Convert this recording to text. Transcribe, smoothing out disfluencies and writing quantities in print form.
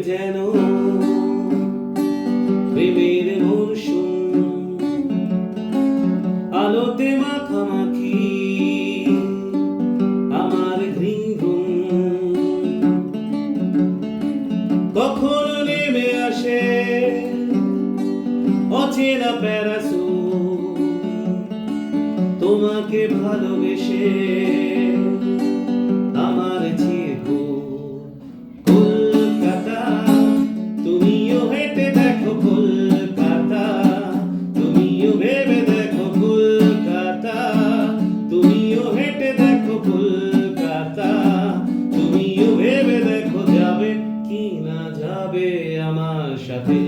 যেন প্রেমের মরশুম, আলোতে মাখামাখি আমার হৃদয়। কখনো নেমে আসে অচেনা প্যারাসুট, তোমাকে ভালোবেসে আমার চিরকুট। কলকাতা তুমিও হেঁটে দেখো, কলকাতা তুমিও ভেবে দেখো, কলকাতা তুমিও হেঁটে দেখো, কলকাতা তুমিও ভেবে দেখো, যাবে কি না যাবে আমার সাথে।